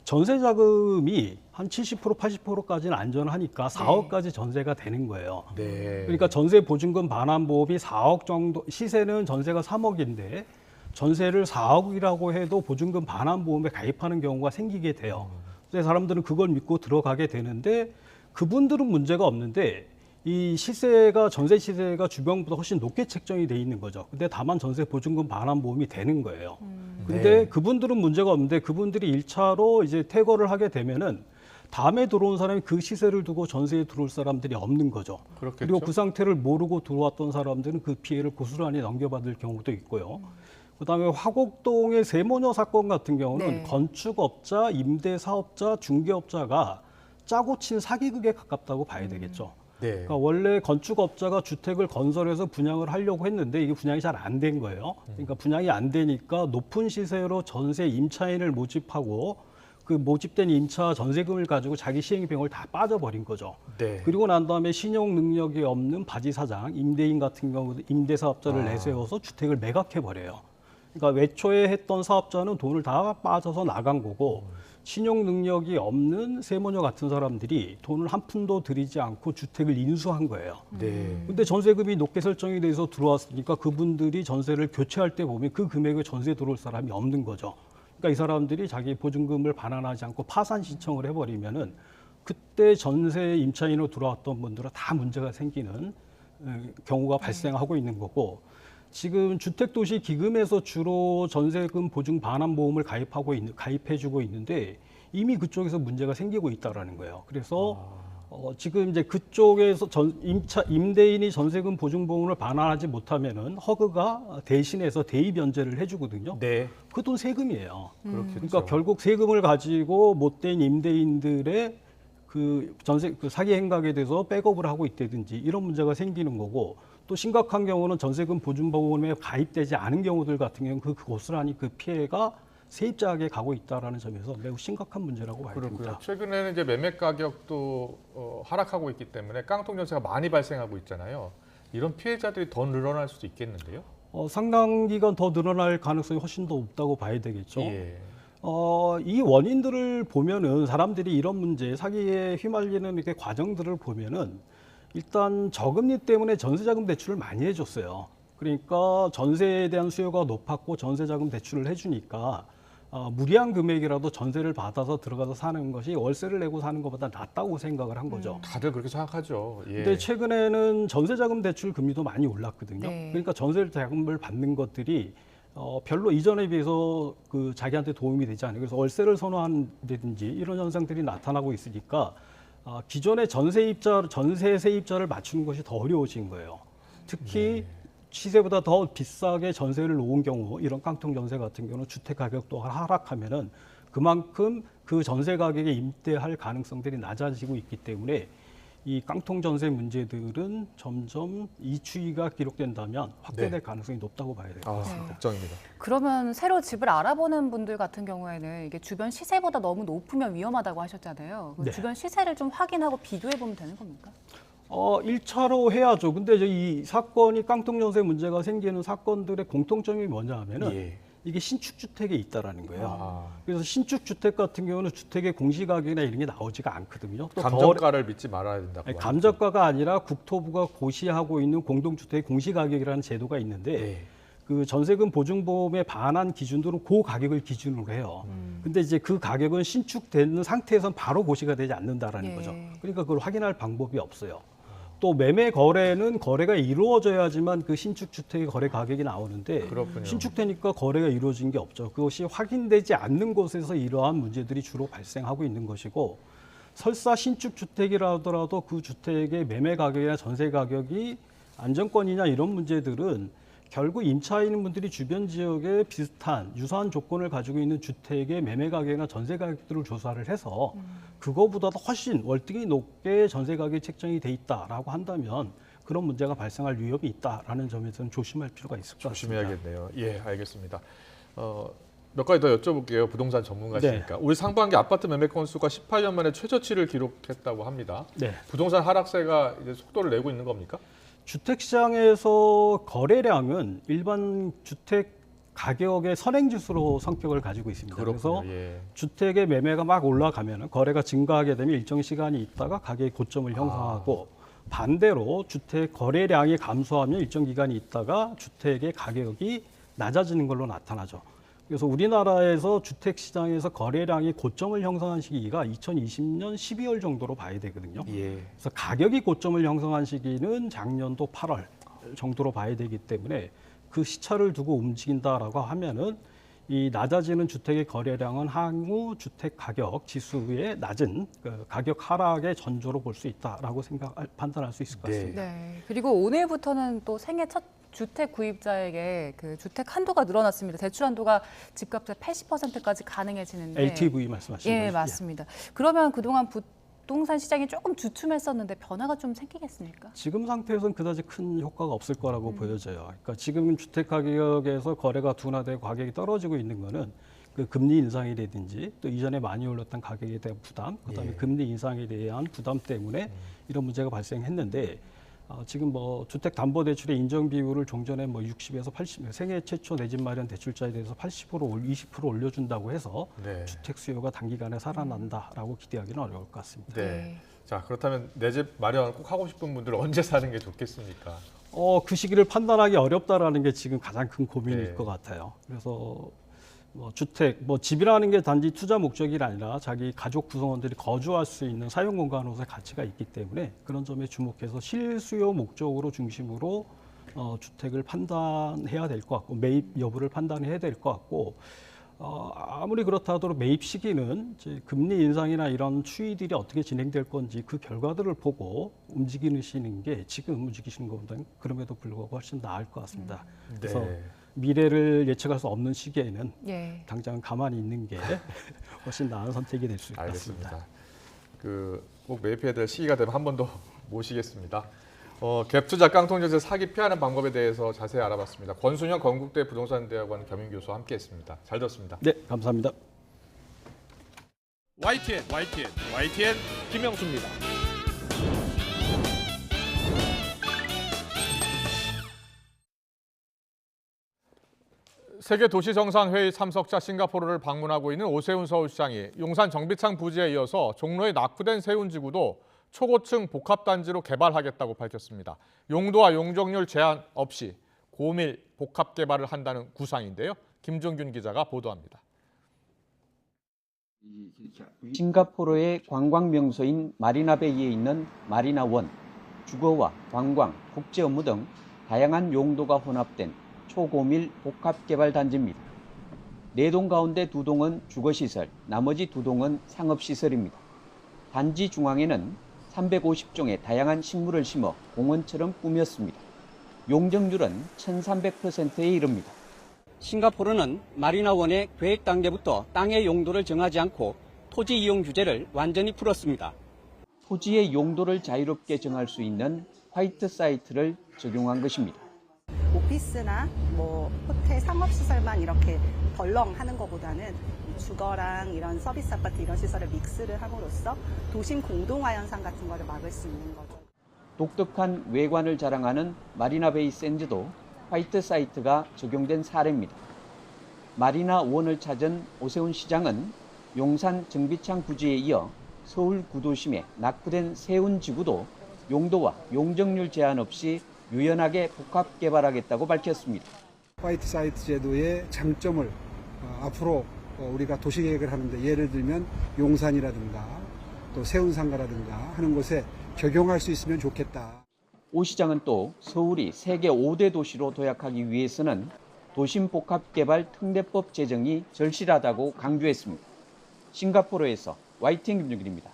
전세 자금이 한 70% 80%까지는 안전하니까 4억까지 전세가 되는 거예요. 그러니까 전세 보증금 반환 보험이 4억 정도 시세는 전세가 3억인데 전세를 4억이라고 해도 보증금 반환 보험에 가입하는 경우가 생기게 돼요. 그래서 사람들은 그걸 믿고 들어가게 되는데 그분들은 문제가 없는데 이 시세가 전세 시세가 주변보다 훨씬 높게 책정이 돼 있는 거죠. 근데 다만 전세 보증금 반환 보험이 되는 거예요. 근데 그분들은 문제가 없는데 그분들이 1차로 이제 퇴거를 하게 되면은 다음에 들어온 사람이 그 시세를 두고 전세에 들어올 사람들이 없는 거죠. 그리고 그 상태를 모르고 들어왔던 사람들은 그 피해를 고스란히 넘겨받을 경우도 있고요. 그다음에 화곡동의 세모녀 사건 같은 경우는 건축업자, 임대사업자, 중개업자가 짜고 친 사기극에 가깝다고 봐야 되겠죠. 그러니까 원래 건축업자가 주택을 건설해서 분양을 하려고 했는데 이게 분양이 잘 안 된 거예요. 그러니까 분양이 안 되니까 높은 시세로 전세 임차인을 모집하고 그 모집된 임차 전세금을 가지고 자기 시행 비용을 다 빠져버린 거죠. 그리고 난 다음에 신용 능력이 없는 바지 사장, 임대인 같은 경우 임대사업자를 내세워서 주택을 매각해 버려요. 그러니까 애초에 했던 사업자는 돈을 다 빠져서 나간 거고 신용 능력이 없는 세모녀 같은 사람들이 돈을 한 푼도 들이지 않고 주택을 인수한 거예요. 근데 전세금이 높게 설정이 돼서 들어왔으니까 그분들이 전세를 교체할 때 보면 그 금액에 전세 들어올 사람이 없는 거죠. 그러니까 이 사람들이 자기 보증금을 반환하지 않고 파산 신청을 해버리면은 그때 전세 임차인으로 들어왔던 분들은 다 문제가 생기는 경우가 발생하고 있는 거고 지금 주택도시기금에서 주로 전세금 보증 반환 보험을 가입해주고 있는데 이미 그쪽에서 문제가 생기고 있다라는 거예요. 그래서 지금 이제 그쪽에서 임대인이 전세금 보증보험을 반환하지 못하면은 허그가 대신해서 대위 변제를 해주거든요. 네. 그 돈 세금이에요. 그렇겠죠. 그러니까 결국 세금을 가지고 못된 임대인들의 그 사기 행각에 대해서 백업을 하고 있다든지 이런 문제가 생기는 거고, 또 심각한 경우는 전세금 보증보험에 가입되지 않은 경우들 같은 경우는 그 고스란히 그 피해가 세입자에게 가고 있다라는 점에서 매우 심각한 문제라고 봐야 됩니다. 최근에는 이제 매매 가격도 하락하고 있기 때문에 깡통 전세가 많이 발생하고 있잖아요. 이런 피해자들이 더 늘어날 수도 있겠는데요. 상당 기간 더 늘어날 가능성이 훨씬 더 높다고 봐야 되겠죠. 예. 이 원인들을 보면은 사람들이 이런 문제, 사기에 휘말리는 이렇게 과정들을 보면은 일단 저금리 때문에 전세자금 대출을 많이 해줬어요. 그러니까 전세에 대한 수요가 높았고 전세자금 대출을 해주니까 무리한 금액이라도 전세를 받아서 들어가서 사는 것이 월세를 내고 사는 것보다 낫다고 생각을 한 거죠. 다들 그렇게 생각하죠. 예. 근데 최근에는 전세자금 대출 금리도 많이 올랐거든요. 네. 그러니까 전세자금을 받는 것들이 별로 이전에 비해서 그 자기한테 도움이 되지 않아요. 그래서 월세를 선호한다든지 이런 현상들이 나타나고 있으니까 기존의 전세 세입자를 맞추는 것이 더 어려워진 거예요. 특히 시세보다 더 비싸게 전세를 놓은 경우, 이런 깡통 전세 같은 경우는 주택 가격도 하락하면은 그만큼 그 전세 가격에 임대할 가능성들이 낮아지고 있기 때문에 이 깡통 전세 문제들은 점점 이 추이가 기록된다면 확대될 가능성이 높다고 봐야 돼요. 걱정입니다. 그러면 새로 집을 알아보는 분들 같은 경우에는 이게 주변 시세보다 너무 높으면 위험하다고 하셨잖아요. 네. 주변 시세를 좀 확인하고 비교해 보면 되는 겁니까? 1차로 해야죠. 근데 이 사건이 깡통 전세 문제가 생기는 사건들의 공통점이 뭐냐 하면은 이게 신축 주택에 있다라는 거예요. 그래서 신축 주택 같은 경우는 주택의 공시가격이나 이런 게 나오지가 않거든요. 또 감정가를 믿지 말아야 된다고. 아니, 감정가가 아니라 국토부가 고시하고 있는 공동주택 공시가격이라는 제도가 있는데 그 전세금 보증보험에 반한 기준들은 그 가격을 기준으로 해요. 근데 이제 그 가격은 신축되는 상태에선 바로 고시가 되지 않는다라는 거죠. 그러니까 그걸 확인할 방법이 없어요. 또 매매 거래는 거래가 이루어져야지만 그 신축 주택의 거래 가격이 나오는데 신축되니까 거래가 이루어진 게 없죠. 그것이 확인되지 않는 곳에서 이러한 문제들이 주로 발생하고 있는 것이고, 설사 신축 주택이라더라도 그 주택의 매매 가격이나 전세 가격이 안정권이냐 이런 문제들은 결국 임차인 분들이 주변 지역에 비슷한 유사한 조건을 가지고 있는 주택의 매매 가격이나 전세 가격들을 조사를 해서 그거보다도 훨씬 월등히 높게 전세 가격이 책정이 돼 있다라고 한다면 그런 문제가 발생할 위험이 있다라는 점에서는 조심할 필요가 있을 것 같습니다. 조심해야겠네요. 예, 알겠습니다. 몇 가지 더 여쭤볼게요. 부동산 전문가시니까. 올 상반기 아파트 매매 건수가 18년 만에 최저치를 기록했다고 합니다. 부동산 하락세가 이제 속도를 내고 있는 겁니까? 주택시장에서 거래량은 일반 주택 가격의 선행지수로 성격을 가지고 있습니다. 그래서 주택의 매매가 막 올라가면 거래가 증가하게 되면 일정 시간이 있다가 가격의 고점을 형성하고 반대로 주택 거래량이 감소하면 일정 기간이 있다가 주택의 가격이 낮아지는 걸로 나타나죠. 그래서 우리나라에서 주택시장에서 거래량이 고점을 형성한 시기가 2020년 12월 정도로 봐야 되거든요. 그래서 가격이 고점을 형성한 시기는 작년도 8월 정도로 봐야 되기 때문에 그 시차를 두고 움직인다라고 하면은 이 낮아지는 주택의 거래량은 향후 주택 가격 지수의 낮은 그 가격 하락의 전조로 볼 수 있다라고 판단할 수 있을 것 같습니다. 네. 그리고 오늘부터는 또 생애 첫 주택 구입자에게 그 주택 한도가 늘어났습니다. 대출 한도가 집값의 80%까지 가능해지는데. LTV 말씀하시는 거죠? 예, 맞습니다. 그러면 그동안 부동산 시장이 조금 주춤했었는데 변화가 좀 생기겠습니까? 지금 상태에서는 그다지 큰 효과가 없을 거라고 보여져요. 그러니까 지금 주택 가격에서 거래가 둔화되고 가격이 떨어지고 있는 거는 그 금리 인상이라든지 또 이전에 많이 올랐던 가격에 대한 부담, 그다음에 금리 인상에 대한 부담 때문에 이런 문제가 발생했는데 지금 뭐 주택담보대출의 인정 비율을 종전에 뭐 60에서 80, 생애 최초 내 집 마련 대출자에 대해서 80% 20% 올려준다고 해서 주택 수요가 단기간에 살아난다라고 기대하기는 어려울 것 같습니다. 네. 자, 그렇다면 내 집 마련 꼭 하고 싶은 분들은 언제 사는 게 좋겠습니까? 그 시기를 판단하기 어렵다라는 게 지금 가장 큰 고민일 것 같아요. 그래서 주택, 집이라는 게 단지 투자 목적이 아니라 자기 가족 구성원들이 거주할 수 있는 사용 공간으로서의 가치가 있기 때문에 그런 점에 주목해서 실수요 목적으로 중심으로 주택을 판단해야 될 것 같고 매입 여부를 판단해야 될 것 같고 아무리 그렇다 하더라도 매입 시기는 이제 금리 인상이나 이런 추이들이 어떻게 진행될 건지 그 결과들을 보고 움직이시는 게 지금 움직이시는 것보다는 그럼에도 불구하고 훨씬 나을 것 같습니다. 그래서 네. 미래를 예측할 수 없는 시기에는 예. 당장 가만히 있는 게 훨씬 나은 선택이 될 수 있습니다. 알겠습니다. 꼭 매입해야 될 시기가 되면 한 번 더 모시겠습니다. 갭 투자 깡통전세 사기 피하는 방법에 대해서 자세히 알아봤습니다. 권순영 건국대 부동산대학원 겸임교수와 함께했습니다. 잘 들었습니다. 네, 감사합니다. YTN 김영수입니다. 세계 도시정상회의 참석자 싱가포르를 방문하고 있는 오세훈 서울시장이 용산 정비창 부지에 이어서 종로의 낙후된 세운지구도 초고층 복합단지로 개발하겠다고 밝혔습니다. 용도와 용적률 제한 없이 고밀 복합 개발을 한다는 구상인데요. 김종균 기자가 보도합니다. 싱가포르의 관광 명소인 마리나베이에 있는 마리나원, 주거와 관광, 국제 업무 등 다양한 용도가 혼합된 초고밀 복합 개발 단지입니다. 4동 가운데 2동은 주거시설, 나머지 2동은 상업시설입니다. 단지 중앙에는 350종의 다양한 식물을 심어 공원처럼 꾸몄습니다. 용적률은 1300%에 이릅니다. 싱가포르는 마리나원의 계획 단계부터 땅의 용도를 정하지 않고 토지 이용 규제를 완전히 풀었습니다. 토지의 용도를 자유롭게 정할 수 있는 화이트 사이트를 적용한 것입니다. 오피스나 호텔 상업시설만 이렇게 덜렁하는 것보다는 주거랑 이런 서비스 아파트 이런 시설을 믹스를 함으로써 도심 공동화 현상 같은 거를 막을 수 있는 거죠. 독특한 외관을 자랑하는 마리나베이 샌즈도 화이트 사이트가 적용된 사례입니다. 마리나원을 찾은 오세훈 시장은 용산 정비창 부지에 이어 서울 구도심의 낙후된 세운지구도 용도와 용적률 제한 없이 유연하게 복합 개발하겠다고 밝혔습니다. 화이트 사이트 제도의 장점을 앞으로 우리가 도시계획을 하는데 예를 들면 용산이라든가 또 세운상가라든가 하는 곳에 적용할 수 있으면 좋겠다. 오 시장은 또 서울이 세계 5대 도시로 도약하기 위해서는 도심복합개발 특례법 제정이 절실하다고 강조했습니다. 싱가포르에서 YTN 김종길입니다.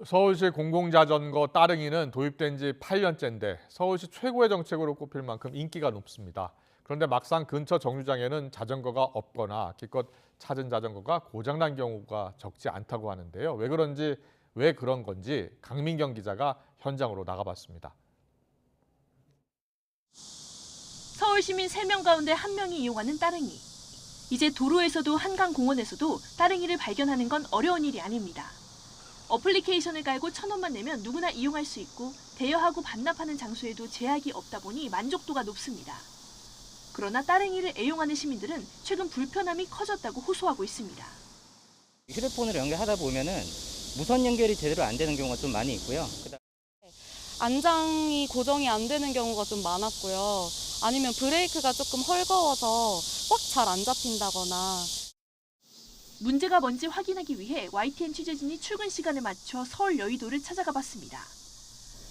서울시 공공자전거 따릉이는 도입된 지 8년째인데 서울시 최고의 정책으로 꼽힐 만큼 인기가 높습니다. 그런데 막상 근처 정류장에는 자전거가 없거나 기껏 찾은 자전거가 고장난 경우가 적지 않다고 하는데요. 왜 그런 건지 강민경 기자가 현장으로 나가봤습니다. 서울 시민 3명 가운데 1명이 이용하는 따릉이. 이제 도로에서도 한강공원에서도 따릉이를 발견하는 건 어려운 일이 아닙니다. 어플리케이션을 깔고 1,000원만 내면 누구나 이용할 수 있고 대여하고 반납하는 장소에도 제약이 없다 보니 만족도가 높습니다. 그러나 따릉이를 애용하는 시민들은 최근 불편함이 커졌다고 호소하고 있습니다. 휴대폰으로 연결하다 보면은 무선 연결이 제대로 안 되는 경우가 좀 많이 있고요. 안장이 고정이 안 되는 경우가 좀 많았고요. 아니면 브레이크가 조금 헐거워서 꽉 잘 안 잡힌다거나. 문제가 뭔지 확인하기 위해 YTN 취재진이 출근 시간에 맞춰 서울 여의도를 찾아가 봤습니다.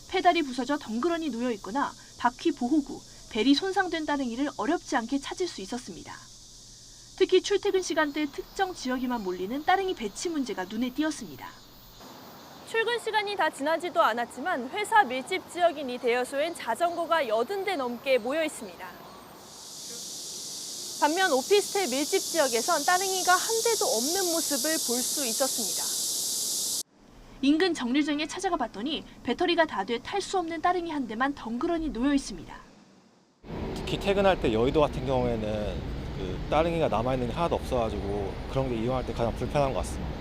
페달이 부서져 덩그러니 놓여 있거나 바퀴 보호구, 벨이 손상된 따릉이를 어렵지 않게 찾을 수 있었습니다. 특히 출퇴근 시간대 특정 지역에만 몰리는 따릉이 배치 문제가 눈에 띄었습니다. 출근 시간이 다 지나지도 않았지만 회사 밀집 지역인 이 대여소엔 자전거가 80대 넘게 모여 있습니다. 반면 오피스텔 밀집 지역에선 따릉이가 한 대도 없는 모습을 볼 수 있었습니다. 인근 정류장에 찾아가 봤더니 배터리가 다 돼 탈 수 없는 따릉이 한 대만 덩그러니 놓여 있습니다. 특히 퇴근할 때 여의도 같은 경우에는 따릉이가 남아있는 게 하나도 없어가지고 그런 게 이용할 때 가장 불편한 것 같습니다.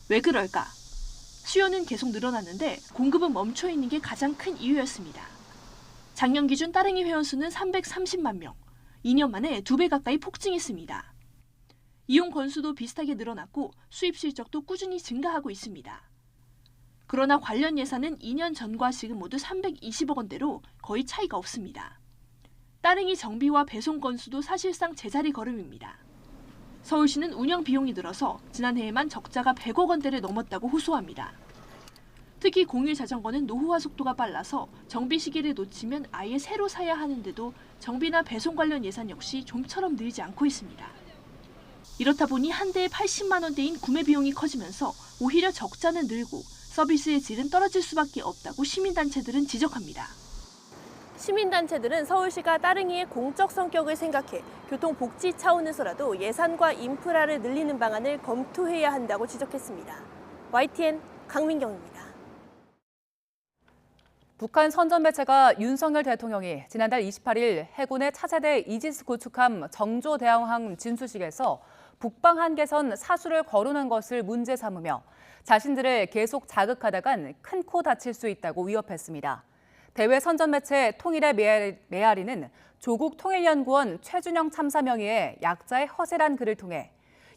왜 그럴까? 수요는 계속 늘어났는데 공급은 멈춰 있는 게 가장 큰 이유였습니다. 작년 기준 따릉이 회원수는 330만 명, 2년 만에 2배 가까이 폭증했습니다. 이용 건수도 비슷하게 늘어났고 수입 실적도 꾸준히 증가하고 있습니다. 그러나 관련 예산은 2년 전과 지금 모두 320억 원대로 거의 차이가 없습니다. 따릉이 정비와 배송 건수도 사실상 제자리 걸음입니다. 서울시는 운영 비용이 들어서 지난해에만 적자가 100억 원대를 넘었다고 호소합니다. 특히 공유 자전거는 노후화 속도가 빨라서 정비 시기를 놓치면 아예 새로 사야 하는데도 정비나 배송 관련 예산 역시 좀처럼 늘지 않고 있습니다. 이렇다 보니 한 대에 80만 원대인 구매 비용이 커지면서 오히려 적자는 늘고 서비스의 질은 떨어질 수밖에 없다고 시민단체들은 지적합니다. 시민단체들은 서울시가 따릉이의 공적 성격을 생각해 교통복지 차원에서라도 예산과 인프라를 늘리는 방안을 검토해야 한다고 지적했습니다. YTN 강민경입니다. 북한 선전 매체가 윤석열 대통령이 지난달 28일 해군의 차세대 이지스 구축함 정조대왕항 진수식에서 북방 한계선 사수를 거론한 것을 문제 삼으며 자신들을 계속 자극하다간 큰 코 다칠 수 있다고 위협했습니다. 대외 선전 매체 통일의 메아리는 조국 통일연구원 최준영 참사명의의 약자의 허세란 글을 통해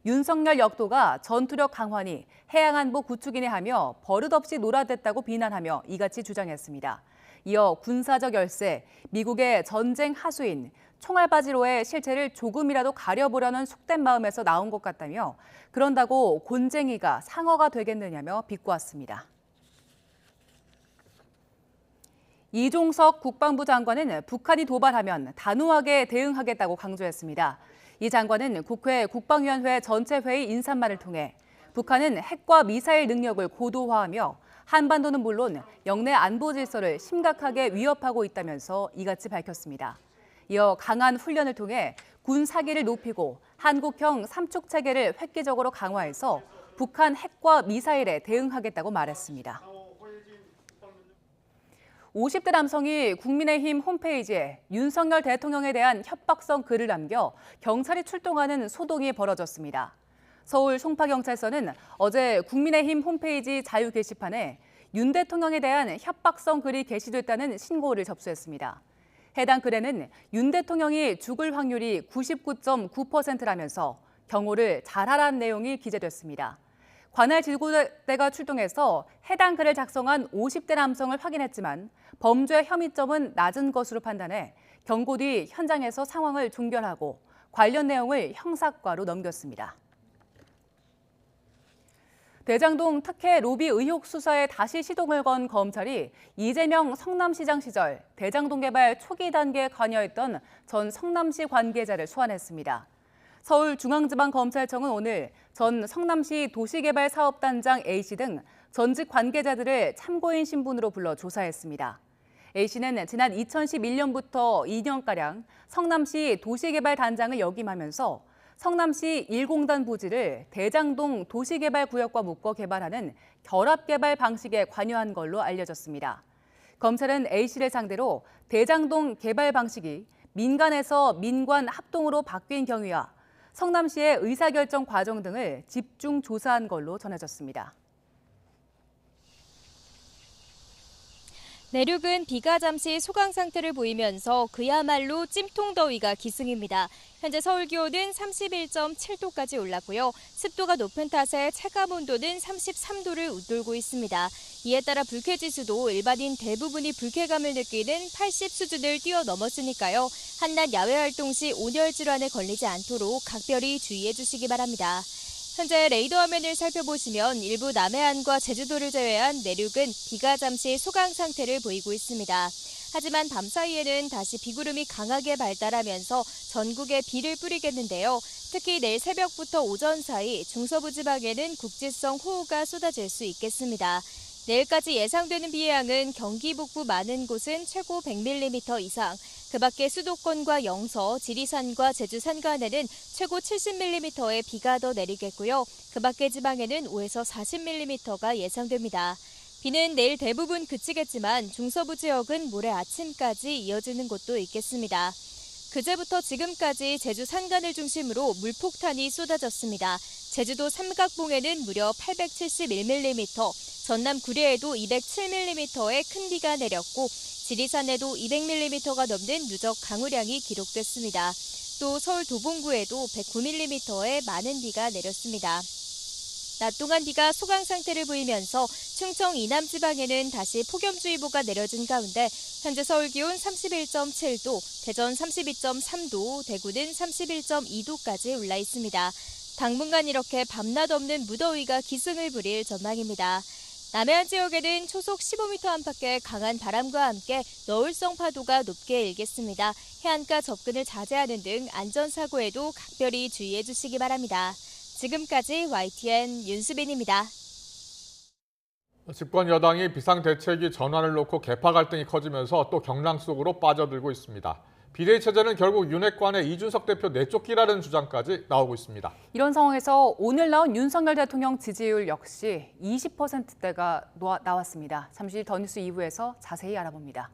윤석열 역도가 전투력 강화니 해양안보 구축이니 하며 버릇없이 놀아댔다고 비난하며 이같이 주장했습니다. 이어 군사적 열세, 미국의 전쟁 하수인, 총알바지로의 실체를 조금이라도 가려보려는 속된 마음에서 나온 것 같다며 그런다고 곤쟁이가 상어가 되겠느냐며 비꼬았습니다. 이종석 국방부 장관은 북한이 도발하면 단호하게 대응하겠다고 강조했습니다. 이 장관은 국회 국방위원회 전체 회의 인사말을 통해 북한은 핵과 미사일 능력을 고도화하며 한반도는 물론 영내 안보 질서를 심각하게 위협하고 있다면서 이같이 밝혔습니다. 이어 강한 훈련을 통해 군 사기를 높이고 한국형 삼축 체계를 획기적으로 강화해서 북한 핵과 미사일에 대응하겠다고 말했습니다. 50대 남성이 국민의힘 홈페이지에 윤석열 대통령에 대한 협박성 글을 남겨 경찰이 출동하는 소동이 벌어졌습니다. 서울 송파경찰서는 어제 국민의힘 홈페이지 자유 게시판에 윤 대통령에 대한 협박성 글이 게시됐다는 신고를 접수했습니다. 해당 글에는 윤 대통령이 죽을 확률이 99.9%라면서 경호를 잘하라는 내용이 기재됐습니다. 관할 질구대가 출동해서 해당 글을 작성한 50대 남성을 확인했지만 범죄 혐의점은 낮은 것으로 판단해 경고 뒤 현장에서 상황을 종결하고 관련 내용을 형사과로 넘겼습니다. 대장동 특혜 로비 의혹 수사에 다시 시동을 건 검찰이 이재명 성남시장 시절 대장동 개발 초기 단계에 관여했던 전 성남시 관계자를 소환했습니다. 서울중앙지방검찰청은 오늘 전 성남시 도시개발사업단장 A씨 등 전직 관계자들을 참고인 신분으로 불러 조사했습니다. A씨는 지난 2011년부터 2년가량 성남시 도시개발단장을 역임하면서 성남시 1공단 부지를 대장동 도시개발구역과 묶어 개발하는 결합개발 방식에 관여한 걸로 알려졌습니다. 검찰은 A씨를 상대로 대장동 개발 방식이 민간에서 민관 합동으로 바뀐 경위와 성남시의 의사결정 과정 등을 집중 조사한 걸로 전해졌습니다. 내륙은 비가 잠시 소강 상태를 보이면서 그야말로 찜통더위가 기승입니다. 현재 서울 기온은 31.7도까지 올랐고요. 습도가 높은 탓에 체감온도는 33도를 웃돌고 있습니다. 이에 따라 불쾌지수도 일반인 대부분이 불쾌감을 느끼는 80 수준을 뛰어넘었으니까요. 한낮 야외활동 시 온열 질환에 걸리지 않도록 각별히 주의해 주시기 바랍니다. 현재 레이더 화면을 살펴보시면 일부 남해안과 제주도를 제외한 내륙은 비가 잠시 소강 상태를 보이고 있습니다. 하지만 밤사이에는 다시 비구름이 강하게 발달하면서 전국에 비를 뿌리겠는데요. 특히 내일 새벽부터 오전 사이 중서부 지방에는 국지성 호우가 쏟아질 수 있겠습니다. 내일까지 예상되는 비의 양은 경기 북부 많은 곳은 최고 100mm 이상, 그 밖에 수도권과 영서, 지리산과 제주 산간에는 최고 70mm의 비가 더 내리겠고요. 그 밖의 지방에는 5에서 40mm가 예상됩니다. 비는 내일 대부분 그치겠지만 중서부 지역은 모레 아침까지 이어지는 곳도 있겠습니다. 그제부터 지금까지 제주 산간을 중심으로 물폭탄이 쏟아졌습니다. 제주도 삼각봉에는 무려 871mm, 전남 구례에도 207mm의 큰 비가 내렸고 지리산에도 200mm가 넘는 누적 강우량이 기록됐습니다. 또 서울 도봉구에도 109mm의 많은 비가 내렸습니다. 낮 동안 비가 소강 상태를 보이면서 충청 이남 지방에는 다시 폭염주의보가 내려진 가운데 현재 서울 기온 31.7도, 대전 32.3도, 대구는 31.2도까지 올라 있습니다. 당분간 이렇게 밤낮 없는 무더위가 기승을 부릴 전망입니다. 남해안 지역에는 초속 15m 안팎의 강한 바람과 함께 너울성 파도가 높게 일겠습니다. 해안가 접근을 자제하는 등 안전사고에도 각별히 주의해 주시기 바랍니다. 지금까지 YTN 윤수빈입니다. 집권 여당이 비상대책위 전환을 놓고 개파 갈등이 커지면서 또 경랑 속으로 빠져들고 있습니다. 비대위 체제는 결국 윤핵관의 이준석 대표 내쫓기라는 주장까지 나오고 있습니다. 이런 상황에서 오늘 나온 윤석열 대통령 지지율 역시 20%대가 나왔습니다. 잠시 더 뉴스 2부에서 자세히 알아봅니다.